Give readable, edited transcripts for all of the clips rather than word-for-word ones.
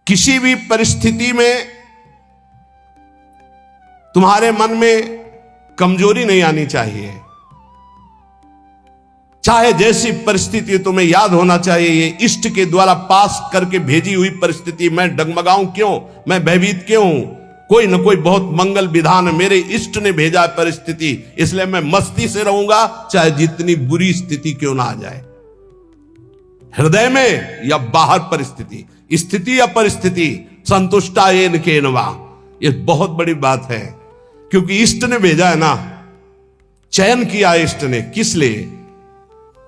किसी भी परिस्थिति में तुम्हारे मन में कमजोरी नहीं आनी चाहिए। चाहे जैसी परिस्थिति तुम्हें याद होना चाहिए, ये इष्ट के द्वारा पास करके भेजी हुई परिस्थिति, मैं डगमगाऊं क्यों, मैं भयभीत क्यों हूं? कोई न कोई बहुत मंगल विधान मेरे इष्ट ने भेजा परिस्थिति, इसलिए मैं मस्ती से रहूंगा, चाहे जितनी बुरी स्थिति क्यों ना आ जाए। हृदय में या बाहर परिस्थिति, स्थिति या परिस्थिति, संतुष्टा येन केनवा, ये बहुत बड़ी बात है। क्योंकि इष्ट ने भेजा है ना, चयन किया इष्ट ने, किस लिए?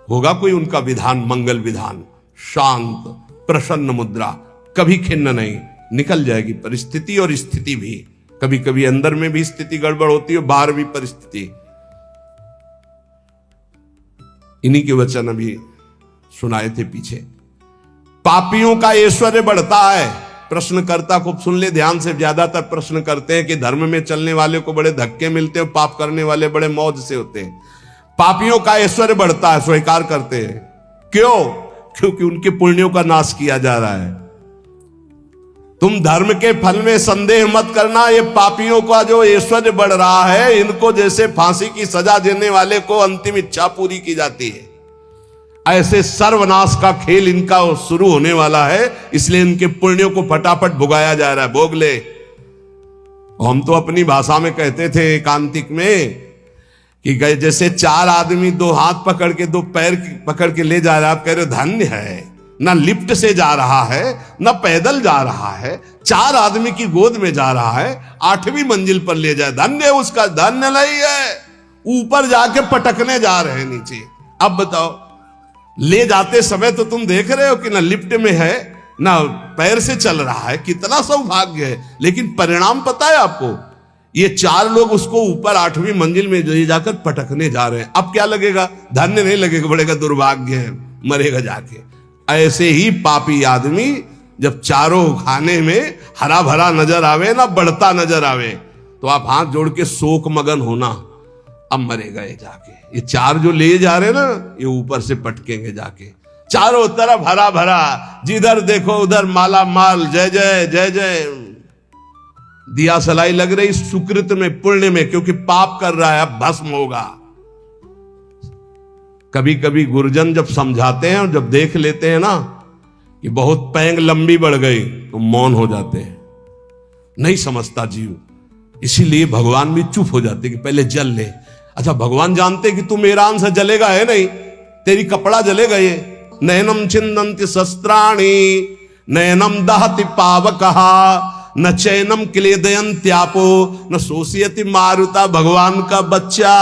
होगा कोई उनका विधान, मंगल विधान, शांत प्रसन्न मुद्रा, कभी खिन्न नहीं, निकल जाएगी परिस्थिति और स्थिति भी। कभी कभी अंदर में भी स्थिति गड़बड़ होती है, बाहर भी परिस्थिति। इन्हीं के वचन अभी सुनाए थे पीछे। पापियों का ऐश्वर्य बढ़ता है। प्रश्नकर्ता को सुन ले ध्यान से, ज्यादातर प्रश्न करते हैं कि धर्म में चलने वाले को बड़े धक्के मिलते हैं, पाप करने वाले बड़े मौज से होते हैं। पापियों का ऐश्वर्य बढ़ता है, स्वीकार करते हैं। क्यों? क्योंकि उनके पुण्यों का नाश किया जा रहा है। तुम धर्म के फल में संदेह मत करना, ये पापियों का जो ऐश्वर्य बढ़ रहा है, इनको जैसे फांसी की सजा देने वाले को अंतिम इच्छा पूरी की जाती है, ऐसे सर्वनाश का खेल इनका शुरू होने वाला है। इसलिए इनके पुण्यों को फटाफट भुगाया जा रहा है, भोग ले। हम तो अपनी भाषा में कहते थे एकांतिक में कि जैसे चार आदमी दो हाथ पकड़ के दो पैर पकड़ के ले जा रहा है, आप कह रहे हो धन्य है, ना लिफ्ट से जा रहा है, ना पैदल जा रहा है, चार आदमी की गोद में जा रहा है, 8वीं मंजिल पर ले जाए, धन्य है उसका। धन्य नहीं है, ऊपर जाके पटकने जा रहे हैं नीचे। अब बताओ, ले जाते समय तो तुम देख रहे हो कि ना लिफ्ट में है ना पैर से चल रहा है, कितना सौभाग्य है। लेकिन परिणाम पता है आपको? ये चार लोग उसको ऊपर 8वीं मंजिल में ले जाकर पटकने जा रहे हैं। अब क्या लगेगा? धन्य नहीं लगेगा, बड़ेगा दुर्भाग्य है, मरेगा जाके। ऐसे ही पापी आदमी जब चारों खाने में हरा भरा नजर आवे ना, बढ़ता नजर आवे, तो आप हाथ जोड़ के शोक मगन होना, अब मरेगा ये जाके। ये चार जो ले जा रहे ना, ये ऊपर से पटकेंगे जाके। चारों तरफ हरा भरा, जिधर देखो उधर माला माल, जय जय जय जय, दिया सलाई लग रही सुकृत में, पुण्य में, क्योंकि पाप कर रहा है, अब भस्म होगा। कभी कभी गुरुजन जब समझाते हैं और जब देख लेते हैं ना कि बहुत पैंग लंबी बढ़ गई, तो मौन हो जाते हैं, नहीं समझता जीव। इसीलिए भगवान भी चुप हो जाते कि पहले जल ले। अच्छा, भगवान जानते कि तू मेरा अंश जलेगा, है नहीं, तेरी कपड़ा जलेगा। ये नयनम छिन्दन्ति शस्त्राणि नयनम दहति पावकहा न चैनम क्लेदयन्त्यापो न शोषयति मारुता। भगवान का बच्चा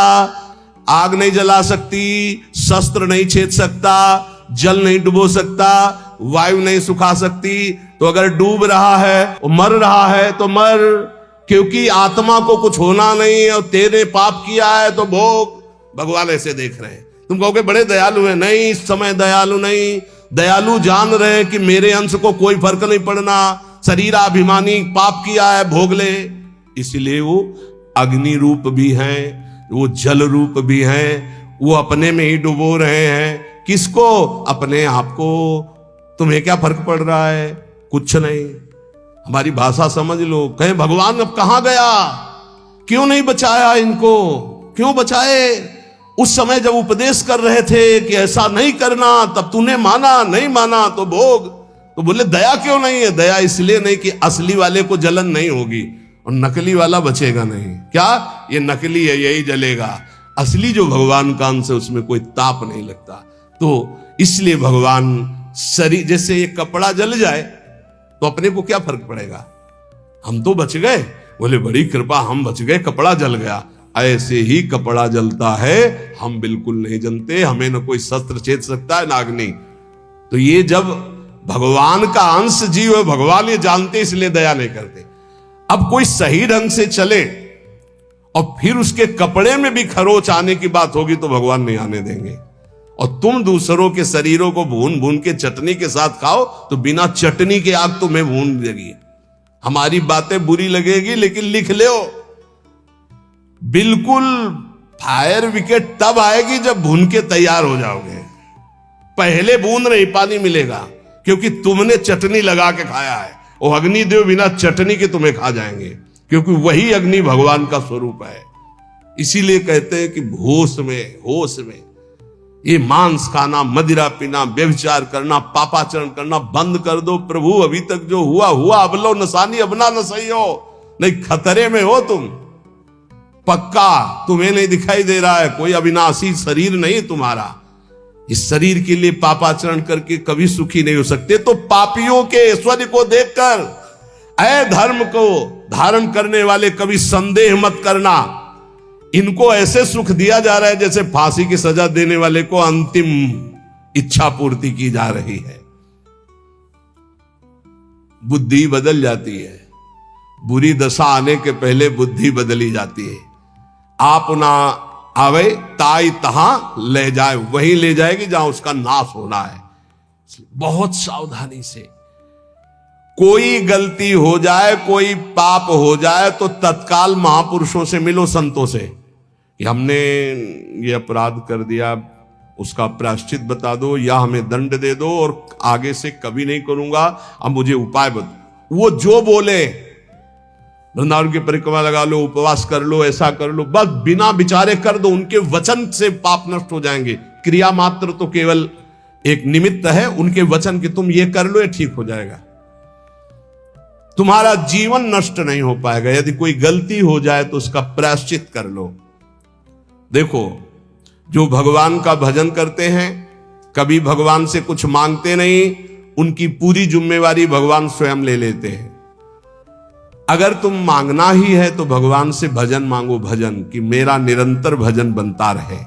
आग नहीं जला सकती, शस्त्र नहीं छेद सकता, जल नहीं डुबो सकता, वायु नहीं सुखा सकती। तो अगर डूब रहा है, मर रहा है तो मर, क्योंकि आत्मा को कुछ होना नहीं, और तेरे पाप किया है तो भोग। भगवान ऐसे देख रहे हैं। तुम कहोगे बड़े दयालु है, नहीं, इस समय दयालु नहीं। दयालु जान रहे कि मेरे अंश को कोई फर्क नहीं पड़ना, शरीराभिमानी पाप किया है, भोग ले। इसलिए वो अग्नि रूप भी हैं, वो जल रूप भी हैं, वो अपने में ही डुबो रहे हैं। किसको? अपने आप को। तुम्हें क्या फर्क पड़ रहा है? कुछ नहीं। हमारी भाषा समझ लो। कहें भगवान अब कहां गया, क्यों नहीं बचाया इनको, क्यों बचाए? उस समय जब उपदेश कर रहे थे कि ऐसा नहीं करना, तब तूने माना, नहीं माना तो भोग। तो बोले दया क्यों नहीं है? दया इसलिए नहीं कि असली वाले को जलन नहीं होगी और नकली वाला बचेगा नहीं। क्या? ये नकली है, यही जलेगा। असली जो भगवान का अंश है, उसमें कोई ताप नहीं लगता। तो इसलिए भगवान शरीर, जैसे ये कपड़ा जल जाए तो अपने को क्या फर्क पड़ेगा, हम तो बच गए। बोले बड़ी कृपा, हम बच गए, कपड़ा जल गया। ऐसे ही कपड़ा जलता है, हम बिल्कुल नहीं जनते, हमें न कोई शस्त्र छेद सकता है, ना अग्नि। तो ये जब भगवान का अंश जीव है, भगवान ये जानते, इसलिए दया नहीं करते। अब कोई सही ढंग से चले और फिर उसके कपड़े में भी खरोच आने की बात होगी तो भगवान नहीं आने देंगे। और तुम दूसरों के शरीरों को भून भून के चटनी के साथ खाओ तो बिना चटनी के आग तुम्हें भून देगी। हमारी बातें बुरी लगेगी, लेकिन लिख लो, बिल्कुल फायर विकेट तब आएगी जब भून के तैयार हो जाओगे। पहले बूंद नहीं पानी मिलेगा, क्योंकि तुमने चटनी लगा के खाया है। वो अग्निदेव बिना चटनी के तुम्हें खा जाएंगे, क्योंकि वही अग्नि भगवान का स्वरूप है। इसीलिए कहते हैं कि होश में ये मांस खाना, मदिरा पीना, व्यभिचार करना, पापाचरण करना बंद कर दो। प्रभु अभी तक जो हुआ अब लो नसानी, अब ना सही हो, नहीं खतरे में हो तुम पक्का। तुम्हें नहीं दिखाई दे रहा है, कोई अविनाशी शरीर नहीं तुम्हारा। इस शरीर के लिए पापाचरण करके कभी सुखी नहीं हो सकते। तो पापियों के ऐश्वर्य को देखकर अधर्म को धारण करने वाले कभी संदेह मत करना। इनको ऐसे सुख दिया जा रहा है जैसे फांसी की सजा देने वाले को अंतिम इच्छा पूर्ति की जा रही है। बुद्धि बदल जाती है, बुरी दशा आने के पहले बुद्धि बदली जाती है। आप ना आवे ताई तहां ले जाए, वहीं ले जाएगी जहां उसका नाश होना है। बहुत सावधानी से, कोई गलती हो जाए, कोई पाप हो जाए तो तत्काल महापुरुषों से मिलो, संतों से, कि हमने ये अपराध कर दिया, उसका प्रायश्चित बता दो या हमें दंड दे दो और आगे से कभी नहीं करूंगा, अब मुझे उपाय बता। वो जो बोले, वृंदावन की परिक्रमा लगा लो, उपवास कर लो, ऐसा कर लो, बस बिना विचारे कर दो। उनके वचन से पाप नष्ट हो जाएंगे। क्रिया मात्र तो केवल एक निमित्त है, उनके वचन की तुम ये कर लो, ये ठीक हो जाएगा। तुम्हारा जीवन नष्ट नहीं हो पाएगा। यदि कोई गलती हो जाए तो उसका प्रायश्चित कर लो। देखो, जो भगवान का भजन करते हैं, कभी भगवान से कुछ मांगते नहीं, उनकी पूरी जिम्मेवारी भगवान स्वयं ले लेते हैं। अगर तुम मांगना ही है तो भगवान से भजन मांगो, भजन कि मेरा निरंतर भजन बनता रहे।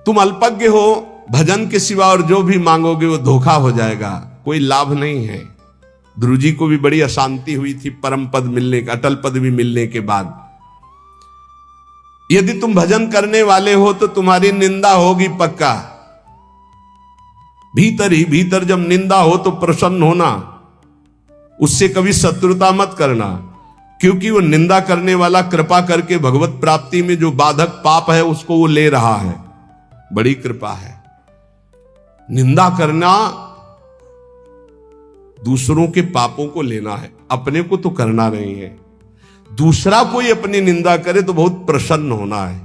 तुम अल्पज्ञ हो, भजन के सिवा और जो भी मांगोगे वो धोखा हो जाएगा, कोई लाभ नहीं है। ध्रुव जी को भी बड़ी अशांति हुई थी परम पद मिलने, अटल पद भी मिलने के बाद। यदि तुम भजन करने वाले हो तो तुम्हारी निंदा होगी पक्का। भीतर ही भीतर जब निंदा हो तो प्रसन्न होना, उससे कभी शत्रुता मत करना, क्योंकि वो निंदा करने वाला कृपा करके भगवत प्राप्ति में जो बाधक पाप है उसको वो ले रहा है। बड़ी कृपा है। निंदा करना दूसरों के पापों को लेना है, अपने को तो करना नहीं है। दूसरा कोई अपनी निंदा करे तो बहुत प्रसन्न होना है।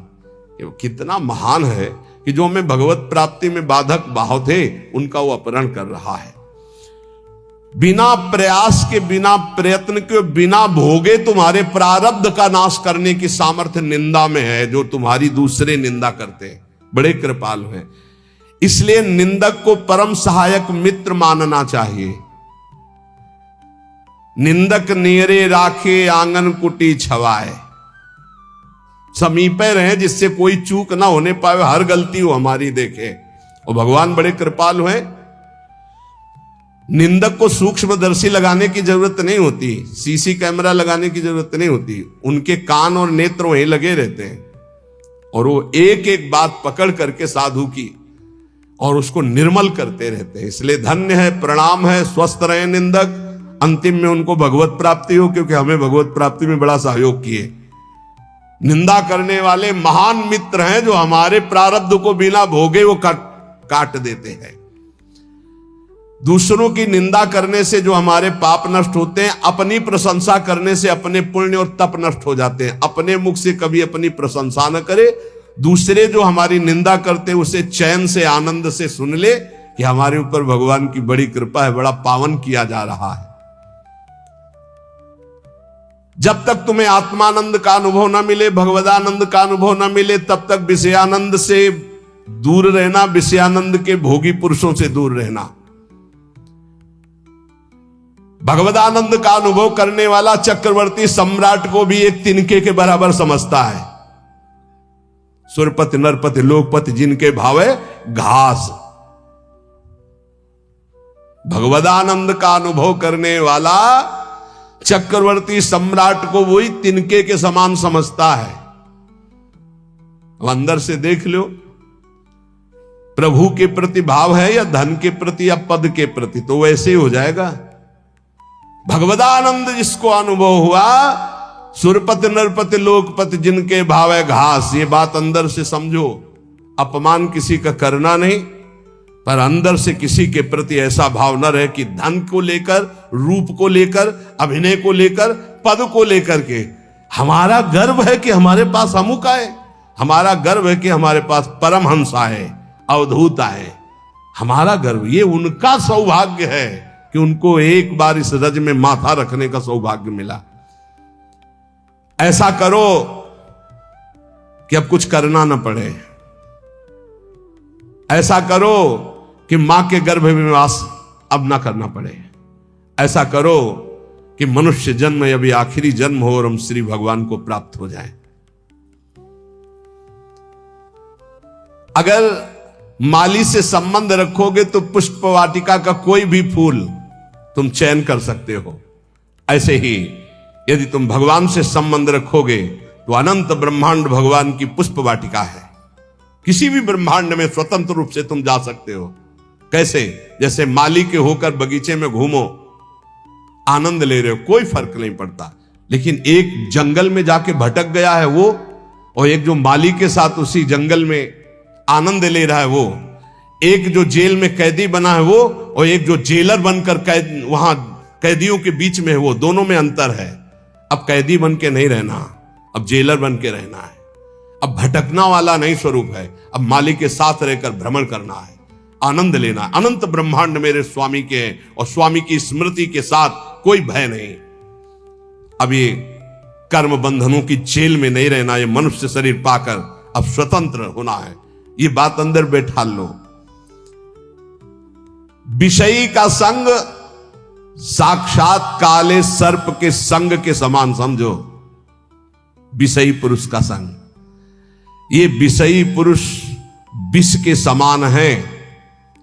ये कितना महान है कि जो हमें भगवत प्राप्ति में बाधक भाव थे उनका वो अपहरण कर रहा है। बिना प्रयास के, बिना प्रयत्न के, बिना भोगे तुम्हारे प्रारब्ध का नाश करने की सामर्थ्य निंदा में है, जो तुम्हारी दूसरे निंदा करते हैं। बड़े कृपालु हैं। इसलिए निंदक को परम सहायक मित्र मानना चाहिए। निंदक नेरे राखे आंगन कुटी छवाए, समीपे रहे जिससे कोई चूक ना होने पाए, हर गलती वो हमारी देखे। और भगवान बड़े कृपालु हैं। निंदक को सूक्ष्मदर्शी लगाने की जरूरत नहीं होती, सीसी कैमरा लगाने की जरूरत नहीं होती। उनके कान और नेत्र वहीं लगे रहते हैं और वो एक एक बात पकड़ करके साधु की और उसको निर्मल करते रहते हैं। इसलिए धन्य है, प्रणाम है, स्वस्थ रहे निंदक। अंतिम में उनको भगवत प्राप्ति हो, क्योंकि हमें भगवत प्राप्ति में बड़ा सहयोग किए। निंदा करने वाले महान मित्र हैं जो हमारे प्रारब्ध को बिना भोगे वो काट देते हैं। दूसरों की निंदा करने से जो हमारे पाप नष्ट होते हैं, अपनी प्रशंसा करने से अपने पुण्य और तप नष्ट हो जाते हैं। अपने मुख से कभी अपनी प्रशंसा न करे, दूसरे जो हमारी निंदा करते हैं उसे चैन से, आनंद से सुन ले कि हमारे ऊपर भगवान की बड़ी कृपा है, बड़ा पावन किया जा रहा है। जब तक तुम्हें आत्मानंद का अनुभव न मिले, भगवदानंद का अनुभव न मिले, तब तक विषयानंद से दूर रहना, विषयानंद के भोगी पुरुषों से दूर रहना। भगवदानंद का अनुभव करने वाला चक्रवर्ती सम्राट को भी एक तिनके के बराबर समझता है। सुरपति नरपति लोकपति जिनके भावे घास। भगवदानंद का अनुभव करने वाला चक्रवर्ती सम्राट को वही तिनके के समान समझता है। अब अंदर से देख लो, प्रभु के प्रति भाव है या धन के प्रति या पद के प्रति, तो वैसे ही हो जाएगा। भगवदानंद जिसको अनुभव हुआ, सुरपति नरपति लोकपति जिनके भाव है घास, ये बात अंदर से समझो। अपमान किसी का करना नहीं, पर अंदर से किसी के प्रति ऐसा भाव न रहे कि धन को लेकर, रूप को लेकर, अभिनय को लेकर, पद को लेकर के हमारा गर्व है कि हमारे पास अमुक आए, हमारा गर्व है कि हमारे पास परमहंस आए, अवधूत आए। हमारा गर्व, ये उनका सौभाग्य है कि उनको एक बार इस रज में माथा रखने का सौभाग्य मिला। ऐसा करो कि अब कुछ करना न पड़े, ऐसा करो कि मां के गर्भ में वास अब ना करना पड़े, ऐसा करो कि मनुष्य जन्म अभी आखिरी जन्म हो और हम श्री भगवान को प्राप्त हो जाए। अगर माली से संबंध रखोगे तो पुष्प वाटिका का कोई भी फूल तुम चयन कर सकते हो। ऐसे ही यदि तुम भगवान से संबंध रखोगे तो अनंत ब्रह्मांड भगवान की पुष्प वाटिका है। किसी भी ब्रह्मांड में स्वतंत्र रूप से तुम जा सकते हो। कैसे? जैसे माली के होकर बगीचे में घूमो, आनंद ले रहे हो, कोई फर्क नहीं पड़ता। लेकिन एक जंगल में जाके भटक गया है वो, और एक जो माली के साथ उसी जंगल में आनंद ले रहा है वो, एक जो जेल में कैदी बना है वो, और एक जो जेलर बनकर वहां कैदियों के बीच में है वो, दोनों में अंतर है। अब कैदी बन के नहीं रहना, अब जेलर बन के रहना है। अब भटकना वाला नहीं स्वरूप है, अब माली के साथ रहकर भ्रमण करना है, आनंद लेना। अनंत ब्रह्मांड मेरे स्वामी के हैं और स्वामी की स्मृति के साथ कोई भय नहीं। अब ये कर्म बंधनों की जेल में नहीं रहना, ये मनुष्य शरीर पाकर अब स्वतंत्र होना है। ये बात अंदर बैठा लो। विषयी का संग साक्षात काले सर्प के संग के समान समझो। विषयी पुरुष का संग, ये विषयी पुरुष विष के समान है।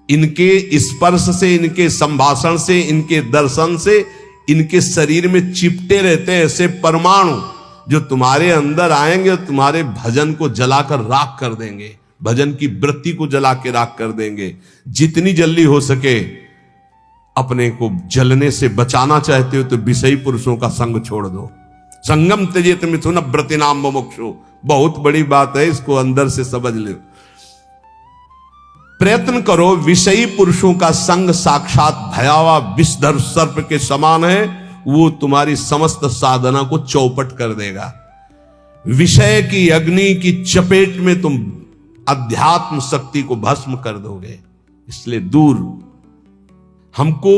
इनके स्पर्श से, इनके संभाषण से, इनके दर्शन से इनके शरीर में चिपटे रहते हैं ऐसे परमाणु, जो तुम्हारे अंदर आएंगे और तुम्हारे भजन को जलाकर राख कर देंगे, भजन की वृत्ति को जला के राख कर देंगे। जितनी जल्दी हो सके अपने को जलने से बचाना चाहते हो तो विषयी पुरुषों का संग छोड़ दो। संगम त्यजेत मिथुन व्रति नाम मुमुक्षु, बहुत बड़ी बात है, इसको अंदर से समझ लो। प्रयत्न करो। विषयी पुरुषों का संग साक्षात भयावह विषधर सर्प के समान है, वो तुम्हारी समस्त साधना को चौपट कर देगा। विषय की अग्नि की चपेट में तुम अध्यात्म शक्ति को भस्म कर दोगे। इसलिए दूर, हमको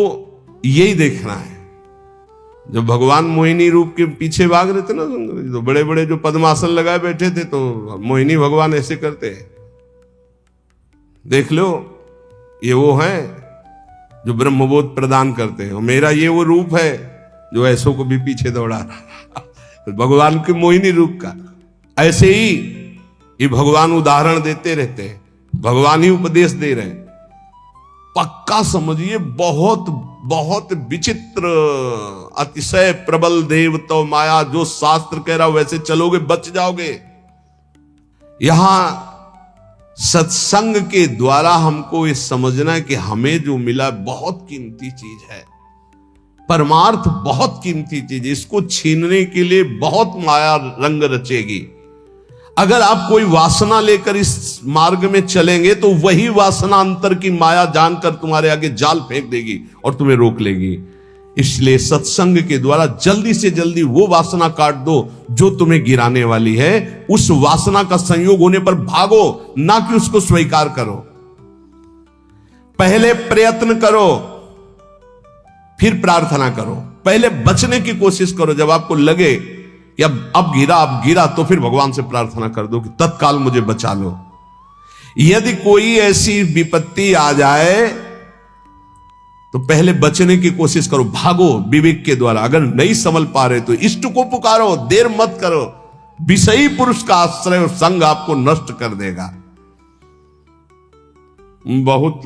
यही देखना है। जब भगवान मोहिनी रूप के पीछे भाग रहे थे ना, तो बड़े बड़े जो पद्मासन लगाए बैठे थे, तो मोहिनी भगवान ऐसे करते हैं, देख लो, ये वो हैं जो ब्रह्मबोध प्रदान करते हैं, और मेरा ये वो रूप है जो ऐसों को भी पीछे दौड़ा रहा। भगवान के मोहिनी रूप का ऐसे ही ये भगवान उदाहरण देते रहते हैं, भगवान ही उपदेश दे रहे हैं। पक्का समझिए, बहुत बहुत विचित्र, अतिशय प्रबल देव तो माया, जो शास्त्र कह रहा वैसे चलोगे बच जाओगे। यहां सत्संग के द्वारा हमको ये समझना है कि हमें जो मिला बहुत कीमती चीज है, परमार्थ बहुत कीमती चीज है। इसको छीनने के लिए बहुत माया रंग रचेगी। अगर आप कोई वासना लेकर इस मार्ग में चलेंगे तो वही वासना अंतर की माया जानकर तुम्हारे आगे जाल फेंक देगी और तुम्हें रोक लेगी। इसलिए सत्संग के द्वारा जल्दी से जल्दी वो वासना काट दो जो तुम्हें गिराने वाली है। उस वासना का संयोग होने पर भागो, ना कि उसको स्वीकार करो। पहले प्रयत्न करो, फिर प्रार्थना करो। पहले बचने की कोशिश करो। जब आपको लगे कि अब गिरा, तो फिर भगवान से प्रार्थना कर दो कि तत्काल मुझे बचा लो। यदि कोई ऐसी विपत्ति आ जाए तो पहले बचने की कोशिश करो, भागो विवेक के द्वारा। अगर नहीं संभल पा रहे तो इष्ट को पुकारो, देर मत करो। विषयी पुरुष का आश्रय और संग आपको नष्ट कर देगा। बहुत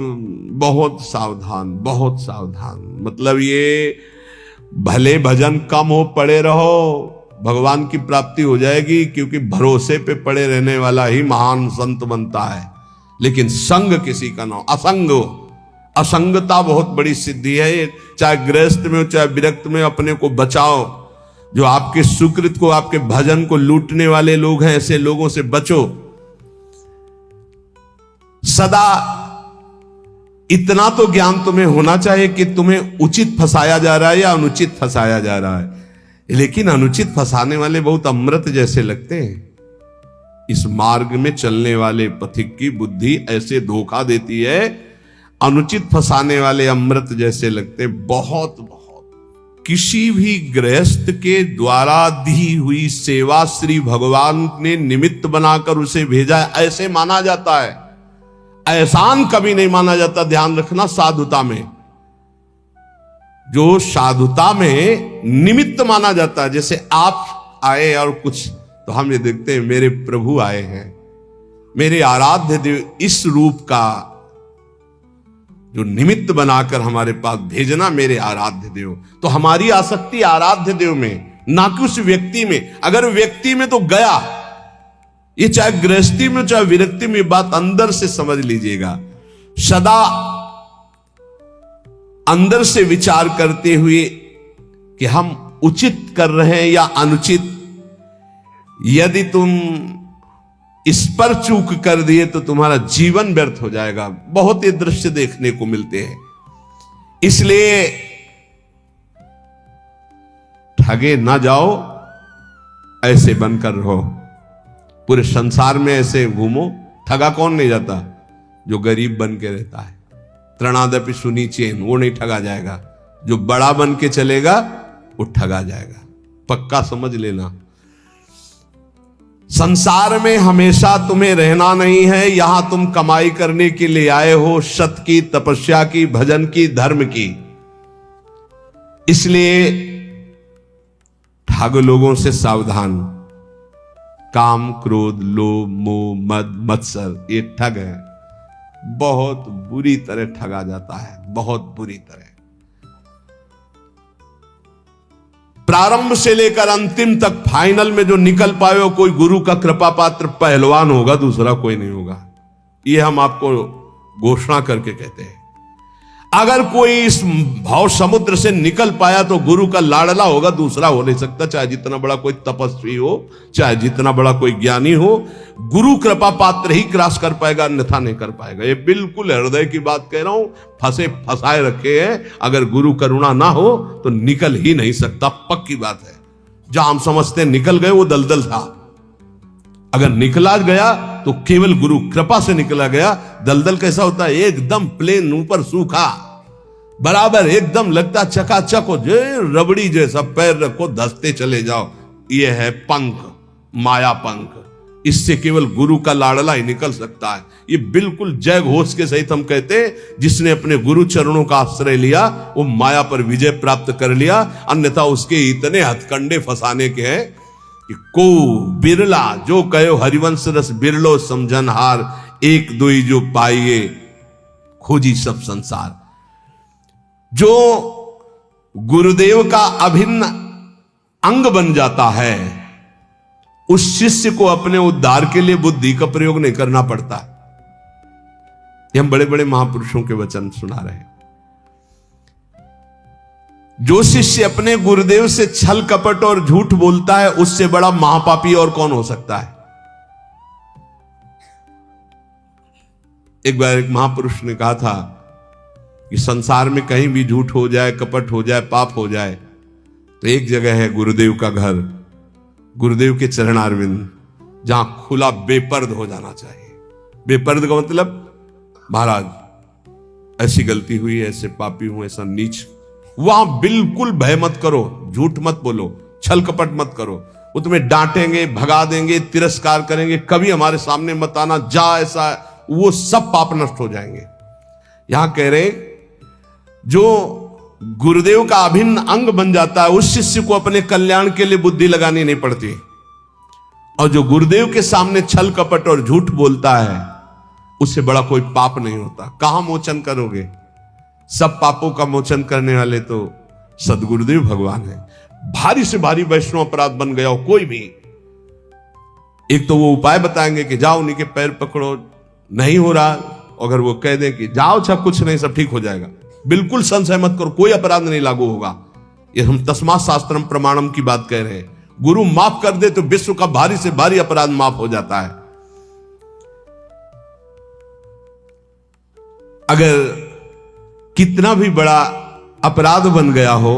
बहुत सावधान, बहुत सावधान। मतलब ये भले भजन कम हो, पड़े रहो, भगवान की प्राप्ति हो जाएगी, क्योंकि भरोसे पे पड़े रहने वाला ही महान संत बनता है। लेकिन संग किसी का ना, असंग, असंगता बहुत बड़ी सिद्धि है। चाहे गृहस्थ में हो चाहे विरक्त में, अपने को बचाओ। जो आपके सुकृत को, आपके भजन को लूटने वाले लोग हैं, ऐसे लोगों से बचो। सदा इतना तो ज्ञान तुम्हें होना चाहिए कि तुम्हें उचित फंसाया जा रहा है या अनुचित फंसाया जा रहा है। लेकिन अनुचित फंसाने वाले बहुत अमृत जैसे लगते हैं। इस मार्ग में चलने वाले पथिक की बुद्धि ऐसे धोखा देती है, अनुचित फंसाने वाले अमृत जैसे लगते हैं। बहुत बहुत किसी भी गृहस्थ के द्वारा दी हुई सेवा श्री भगवान ने निमित्त बनाकर उसे भेजा है, ऐसे माना जाता है। एहसान कभी नहीं माना जाता। ध्यान रखना, साधुता में, जो साधुता में निमित्त माना जाता है। जैसे आप आए और कुछ, तो हम ये देखते हैं मेरे प्रभु आए हैं, मेरे आराध्य देव, इस रूप का जो निमित्त बनाकर हमारे पास भेजना मेरे आराध्य देव। तो हमारी आसक्ति आराध्य देव में, ना कि उस व्यक्ति में। अगर व्यक्ति में तो गया, ये चाहे गृहस्थी में चाहे विरक्ति में, बात अंदर से समझ लीजिएगा। सदा अंदर से विचार करते हुए कि हम उचित कर रहे हैं या अनुचित। यदि तुम इस पर चूक कर दिए तो तुम्हारा जीवन व्यर्थ हो जाएगा। बहुत ये दृश्य देखने को मिलते हैं। इसलिए ठगे ना जाओ, ऐसे बनकर रहो। पूरे संसार में ऐसे घूमो। ठगा कौन नहीं जाता? जो गरीब बन के रहता है। त्रणादपि सुनी चेन, वो नहीं ठगा जाएगा। जो बड़ा बन के चलेगा वो ठगा जाएगा। पक्का समझ लेना। संसार में हमेशा तुम्हें रहना नहीं है। यहां तुम कमाई करने के लिए आए हो, सत की, तपस्या की, भजन की, धर्म की। इसलिए ठग लोगों से सावधान। काम, क्रोध, लोभ, मोह, मद, मत्सर, ये ठग है। बहुत बुरी तरह ठगा जाता है, बहुत बुरी तरह। प्रारंभ से लेकर अंतिम तक, फाइनल में जो निकल पाए हो, कोई गुरु का कृपा पात्र पहलवान होगा, दूसरा कोई नहीं होगा। यह हम आपको घोषणा करके कहते हैं। अगर कोई इस भाव समुद्र से निकल पाया तो गुरु का लाडला होगा, दूसरा हो नहीं सकता। चाहे जितना बड़ा कोई तपस्वी हो, चाहे जितना बड़ा कोई ज्ञानी हो, गुरु कृपा पात्र ही क्रॉस कर पाएगा, अन्यथा नहीं कर पाएगा। ये बिल्कुल हृदय की बात कह रहा हूं। फंसे फंसाए रखे हैं। अगर गुरु करुणा ना हो तो निकल ही नहीं सकता, पक्की बात है। जहां हम समझते निकल गए, वो दलदल था। अगर निकला गया तो केवल गुरु कृपा से निकला गया। दलदल कैसा होता है? एकदम प्लेन, ऊपर सूखा, बराबर एकदम लगता चकाचक हो, जो रबड़ी जैसा। पैर रखो, धसते चले जाओ। यह है पंख, माया पंख। इससे केवल गुरु का लाडला ही निकल सकता है। ये बिल्कुल जय घोष के सहित हम कहते हैं, जिसने अपने गुरु चरणों का आश्रय लिया वो माया पर विजय प्राप्त कर लिया। अन्यथा उसके इतने हथकंडे फंसाने के हैं कि को बिरला, जो कहो हरिवंश रस बिरलो समझनहार, एक दोई जो पाइए खोजी सब संसार। जो गुरुदेव का अभिन्न अंग बन जाता है, उस शिष्य को अपने उद्धार के लिए बुद्धि का प्रयोग नहीं करना पड़ता। ये हम बड़े बड़े महापुरुषों के वचन सुना रहे हैं। जो शिष्य अपने गुरुदेव से छल कपट और झूठ बोलता है, उससे बड़ा महापापी और कौन हो सकता है? एक बार एक महापुरुष ने कहा था कि संसार में कहीं भी झूठ हो जाए, कपट हो जाए, पाप हो जाए, तो एक जगह है गुरुदेव का घर, गुरुदेव के चरणारविंद, जहां खुला बेपर्द हो जाना चाहिए। बेपर्द का मतलब, महाराज ऐसी गलती हुई, ऐसे पापी हूं, ऐसा नीच। वहां बिल्कुल भय मत करो, झूठ मत बोलो, छल कपट मत करो। वो तुम्हें डांटेंगे, भगा देंगे, तिरस्कार करेंगे, कभी हमारे सामने मत आना, जा ऐसा, वो सब पाप नष्ट हो जाएंगे। यहां कह रहे जो गुरुदेव का अभिन्न अंग बन जाता है, उस शिष्य को अपने कल्याण के लिए बुद्धि लगानी नहीं पड़ती। और जो गुरुदेव के सामने छल कपट और झूठ बोलता है, उससे बड़ा कोई पाप नहीं होता। कहां मोचन करोगे? सब पापों का मोचन करने वाले तो सदगुरुदेव भगवान है। भारी से भारी वैष्णव अपराध बन गया हो कोई भी, एक तो वो उपाय बताएंगे कि जाओ उन्हीं के पैर पकड़ो, नहीं हो रहा, अगर वो कह दें कि जाओ अच्छा कुछ नहीं, सब ठीक हो जाएगा, बिल्कुल संशय मत करो, कोई अपराध नहीं लागू होगा। ये हम तस्मात् शास्त्रम प्रमाणम की बात कह रहे हैं। गुरु माफ कर दे तो विश्व का भारी से भारी अपराध माफ हो जाता है। अगर कितना भी बड़ा अपराध बन गया हो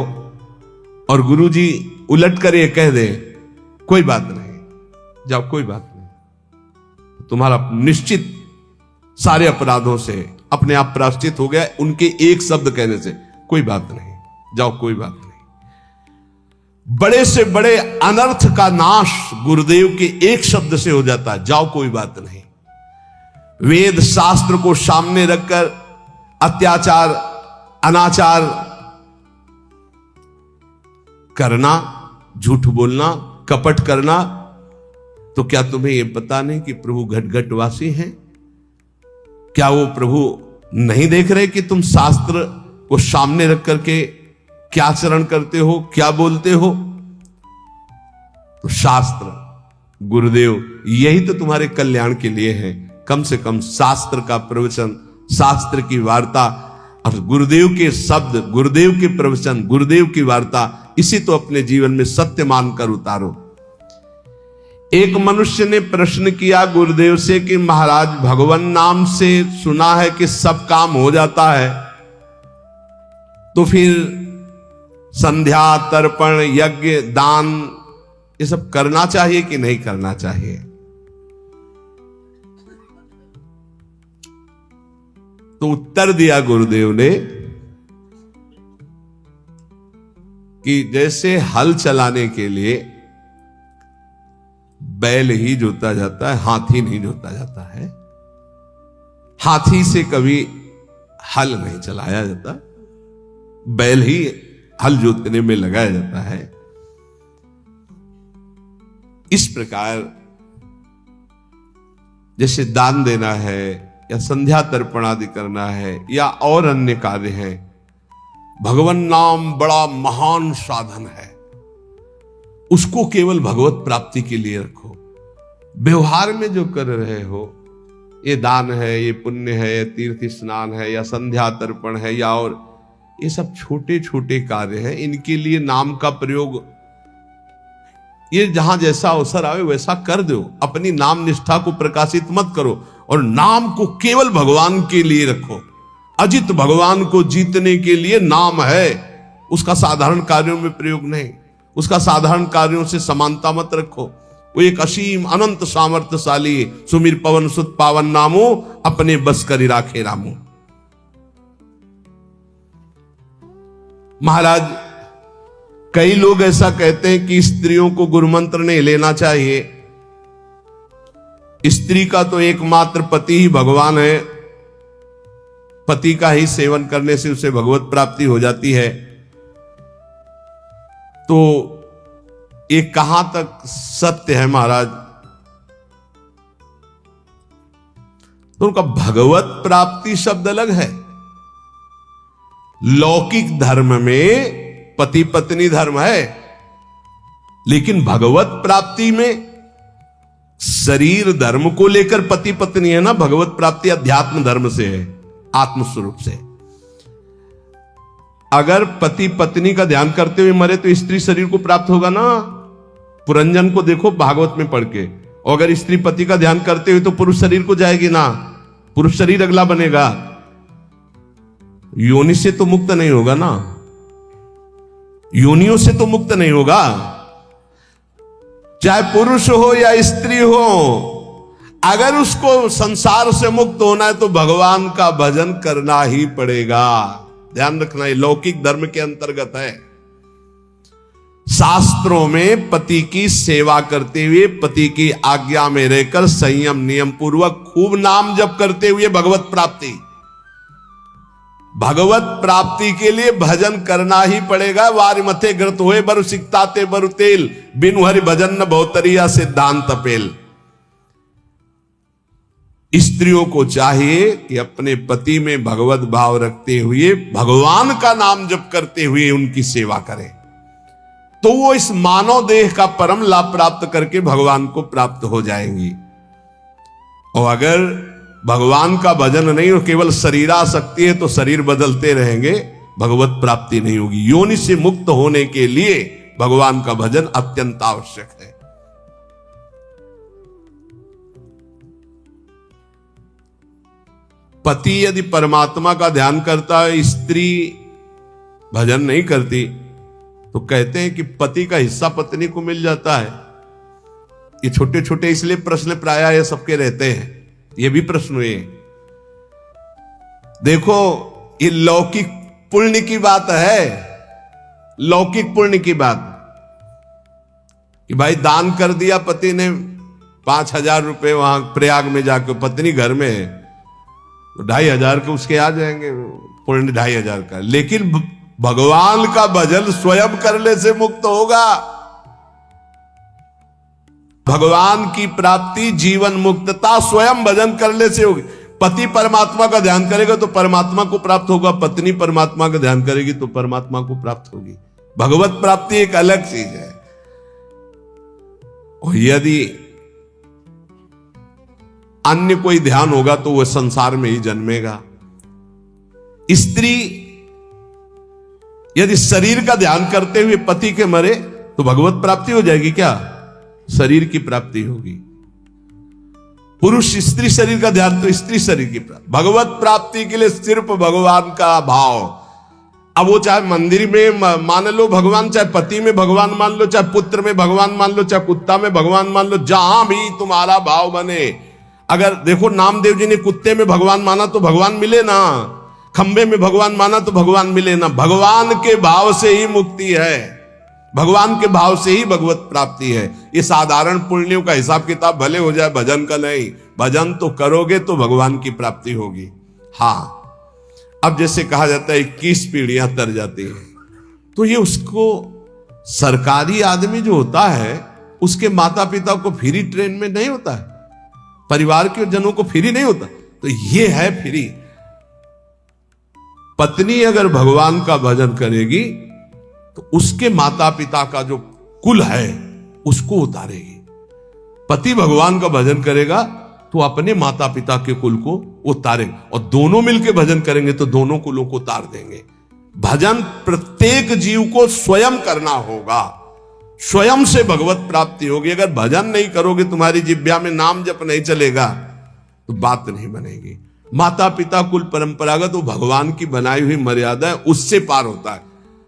और गुरुजी उलट कर ये कह दे कोई बात नहीं, जाओ कोई बात नहीं, तुम्हारा निश्चित सारे अपराधों से अपने आप प्रायश्चित हो गया उनके एक शब्द कहने से, कोई बात नहीं, जाओ कोई बात नहीं। बड़े से बड़े अनर्थ का नाश गुरुदेव के एक शब्द से हो जाता है, जाओ कोई बात नहीं। वेद शास्त्र को सामने रखकर अत्याचार अनाचार करना, झूठ बोलना, कपट करना, तो क्या तुम्हें यह पता नहीं कि प्रभु घटघटवासी हैं? क्या वो प्रभु नहीं देख रहे कि तुम शास्त्र को सामने रख करके क्या आचरण करते हो, क्या बोलते हो? तो शास्त्र, गुरुदेव यही तो तुम्हारे कल्याण के लिए है। कम से कम शास्त्र का प्रवचन, शास्त्र की वार्ता और गुरुदेव के शब्द, गुरुदेव के प्रवचन, गुरुदेव की वार्ता, इसी तो अपने जीवन में सत्य मानकर उतारो। एक मनुष्य ने प्रश्न किया गुरुदेव से कि महाराज, भगवान नाम से सुना है कि सब काम हो जाता है, तो फिर संध्या, तर्पण, यज्ञ, दान ये सब करना चाहिए कि नहीं करना चाहिए? तो उत्तर दिया गुरुदेव ने कि जैसे हल चलाने के लिए बैल ही जोता जाता है, हाथी नहीं जोता जाता है। हाथी से कभी हल नहीं चलाया जाता, बैल ही हल जोतने में लगाया जाता है। इस प्रकार जैसे दान देना है या संध्या तर्पण आदि करना है या और अन्य कार्य हैं, भगवान नाम बड़ा महान साधन है, उसको केवल भगवत प्राप्ति के लिए रखो। व्यवहार में जो कर रहे हो, ये दान है, ये पुण्य है, ये तीर्थ स्नान है या संध्या तर्पण है या और, ये सब छोटे छोटे कार्य हैं, इनके लिए नाम का प्रयोग ये जहां जैसा अवसर आवे वैसा कर दो। अपनी नाम निष्ठा को प्रकाशित मत करो और नाम को केवल भगवान के लिए रखो। अजित भगवान को जीतने के लिए नाम है, उसका साधारण कार्यों में प्रयोग नहीं, उसका साधारण कार्यों से समानता मत रखो। वो एक असीम अनंत सामर्थ्यशाली सुमिर पवन सुत पावन नामो अपने बस करी राखे रामो। महाराज, कई लोग ऐसा कहते हैं कि स्त्रियों को गुरु मंत्र नहीं लेना चाहिए, स्त्री का तो एकमात्र पति ही भगवान है, पति का ही सेवन करने से उसे भगवत प्राप्ति हो जाती है। तो ये कहां तक सत्य है महाराज? तो उनका भगवत प्राप्ति शब्द अलग है। लौकिक धर्म में पति पत्नी धर्म है, लेकिन भगवत प्राप्ति में शरीर धर्म को लेकर पति पत्नी है ना, भगवत प्राप्ति अध्यात्म धर्म से है, आत्म स्वरूप से। अगर पति पत्नी का ध्यान करते हुए मरे तो स्त्री शरीर को प्राप्त होगा ना। पुरंजन को देखो भागवत में पढ़ के, और अगर स्त्री पति का ध्यान करते हुए तो पुरुष शरीर को जाएगी ना, पुरुष शरीर अगला बनेगा, योनि से तो मुक्त नहीं होगा ना, योनियों से तो मुक्त नहीं होगा। चाहे पुरुष हो या स्त्री हो, अगर उसको संसार से मुक्त होना है तो भगवान का भजन करना ही पड़ेगा। ध्यान रखना, ये लौकिक धर्म के अंतर्गत है। शास्त्रों में पति की सेवा करते हुए, पति की आज्ञा में रहकर संयम नियम पूर्वक खूब नाम जप करते हुए भगवत प्राप्ति, भगवत प्राप्ति के लिए भजन करना ही पड़ेगा। वारि मथे ग्रत हुए बरु सिकताते बरु तेल, बिनु हरि भजन न बहुतरिया सिद्धांत पेल। स्त्रियों को चाहिए कि अपने पति में भगवत भाव रखते हुए भगवान का नाम जप करते हुए उनकी सेवा करें, तो वो इस मानव देह का परम लाभ प्राप्त करके भगवान को प्राप्त हो जाएंगी। और अगर भगवान का भजन नहीं हो, केवल शरीरासक्ति है, तो शरीर बदलते रहेंगे, भगवत प्राप्ति नहीं होगी। योनि से मुक्त होने के लिए भगवान का भजन अत्यंत आवश्यक है। पति यदि परमात्मा का ध्यान करता है, स्त्री भजन नहीं करती, तो कहते हैं कि पति का हिस्सा पत्नी को मिल जाता है। ये छोटे छोटे इसलिए प्रश्न प्रायः ये सबके रहते हैं, ये भी प्रश्न हुए। देखो, ये लौकिक पुण्य की बात है, लौकिक पुण्य की बात कि भाई दान कर दिया पति ने 5,000 रुपए वहां प्रयाग में जाकर, पत्नी घर में है तो 2,500 के उसके आ जाएंगे, पुण्य 2,500 का। लेकिन भगवान का भजन स्वयं करने से मुक्त होगा। भगवान की प्राप्ति, जीवन मुक्तता स्वयं भजन करने से होगी। पति परमात्मा का ध्यान करेगा तो परमात्मा को प्राप्त होगा, पत्नी परमात्मा का ध्यान करेगी तो परमात्मा को प्राप्त होगी। भगवत प्राप्ति एक अलग चीज है। और यदि अन्य कोई ध्यान होगा तो वह संसार में ही जन्मेगा। स्त्री यदि शरीर का ध्यान करते हुए पति के मरे तो भगवत प्राप्ति हो जाएगी क्या? शरीर की प्राप्ति होगी। पुरुष स्त्री शरीर का ध्यान तो स्त्री शरीर की प्राप्ति। भगवत प्राप्ति के लिए सिर्फ भगवान का भाव। अब वो चाहे मंदिर में मान लो भगवान, चाहे पति में भगवान मान लो, चाहे पुत्र में भगवान मान लो, चाहे कुत्ता में भगवान मान लो, जहां भी तुम्हारा भाव बने। अगर देखो नामदेव जी ने कुत्ते में भगवान माना तो भगवान मिले ना, खंबे में भगवान माना तो भगवान मिले ना। भगवान के भाव से ही मुक्ति है, भगवान के भाव से ही भगवत प्राप्ति है। ये साधारण पुण्यों का हिसाब किताब भले हो जाए, भजन का नहीं। भजन तो करोगे तो भगवान की प्राप्ति होगी। हाँ, अब जैसे कहा जाता है 21 पीढ़ियां तर जाती हैं, तो ये उसको सरकारी आदमी जो होता है उसके माता पिता को फ्री ट्रेन में नहीं होता है, परिवार के जनों को फ्री नहीं होता, तो ये है फ्री। पत्नी अगर भगवान का भजन करेगी तो उसके माता पिता का जो कुल है उसको उतारेगी। पति भगवान का भजन करेगा तो अपने माता पिता के कुल को उतारेंगे, और दोनों मिलकर भजन करेंगे तो दोनों कुलों को उतार देंगे। भजन प्रत्येक जीव को स्वयं करना होगा, स्वयं से भगवत प्राप्ति होगी। अगर भजन नहीं करोगे, तुम्हारी जिह्वा में नाम जप नहीं चलेगा तो बात नहीं बनेगी। माता पिता कुल परंपरागत वो भगवान की बनाई हुई मर्यादा है, उससे पार होता है।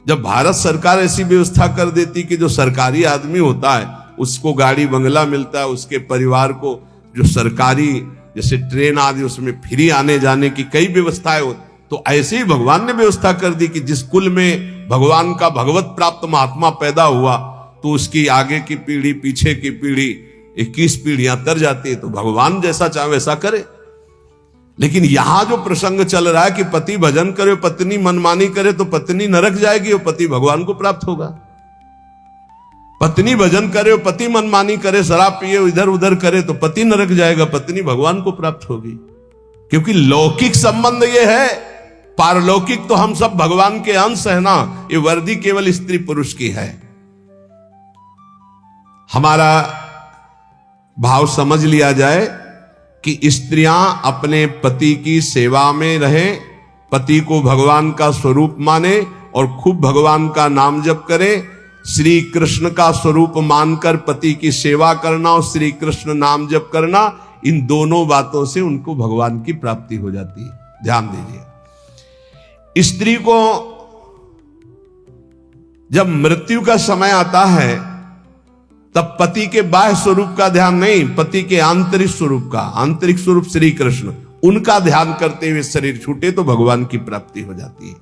जब भारत सरकार ऐसी व्यवस्था कर देती कि जो सरकारी आदमी होता है उसको गाड़ी बंगला मिलता है, उसके परिवार को जो सरकारी जैसे ट्रेन आदि उसमें फ्री आने जाने की कई व्यवस्थाएं हो, तो ऐसे ही भगवान ने व्यवस्था कर दी कि जिस कुल में भगवान का भगवत प्राप्त महात्मा पैदा हुआ तो उसकी आगे की पीढ़ी पीछे की पीढ़ी 21 पीढ़ियां तर जाती है। तो भगवान जैसा चाहे वैसा करे। लेकिन यहां जो प्रसंग चल रहा है कि पति भजन करे, पत्नी मनमानी करे तो पत्नी नरक जाएगी और पति भगवान को प्राप्त होगा। पत्नी भजन करे और पति मनमानी करे, शराब पिए इधर उधर करे तो पति नरक जाएगा, पत्नी भगवान को प्राप्त होगी। क्योंकि लौकिक संबंध ये है, पारलौकिक तो हम सब भगवान के अंश है ना। ये वर्दी केवल स्त्री पुरुष की है। हमारा भाव समझ लिया जाए कि स्त्रियां अपने पति की सेवा में रहें, पति को भगवान का स्वरूप माने और खूब भगवान का नाम जप करें। श्री कृष्ण का स्वरूप मानकर पति की सेवा करना और श्री कृष्ण नाम जप करना, इन दोनों बातों से उनको भगवान की प्राप्ति हो जाती है। ध्यान दीजिए, स्त्री को जब मृत्यु का समय आता है तब पति के बाह्य स्वरूप का ध्यान नहीं, पति के आंतरिक स्वरूप का, आंतरिक स्वरूप श्री कृष्ण, उनका ध्यान करते हुए शरीर छूटे तो भगवान की प्राप्ति हो जाती है।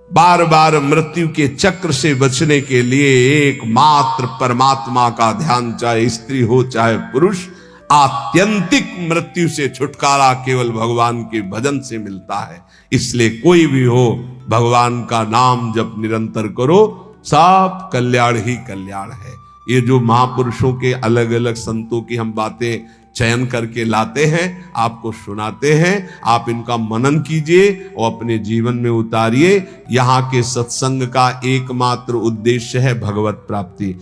बार बार मृत्यु के चक्र से बचने के लिए एकमात्र परमात्मा का ध्यान, चाहे स्त्री हो चाहे पुरुष, आत्यंतिक मृत्यु से छुटकारा केवल भगवान के भजन से मिलता है। इसलिए कोई भी हो, भगवान का नाम जब निरंतर करो, सब कल्याण ही कल्याण है। ये जो महापुरुषों के अलग अलग संतों की हम बातें चयन करके लाते हैं, आपको सुनाते हैं, आप इनका मनन कीजिए और अपने जीवन में उतारिए। यहाँ के सत्संग का एकमात्र उद्देश्य है भगवत प्राप्ति।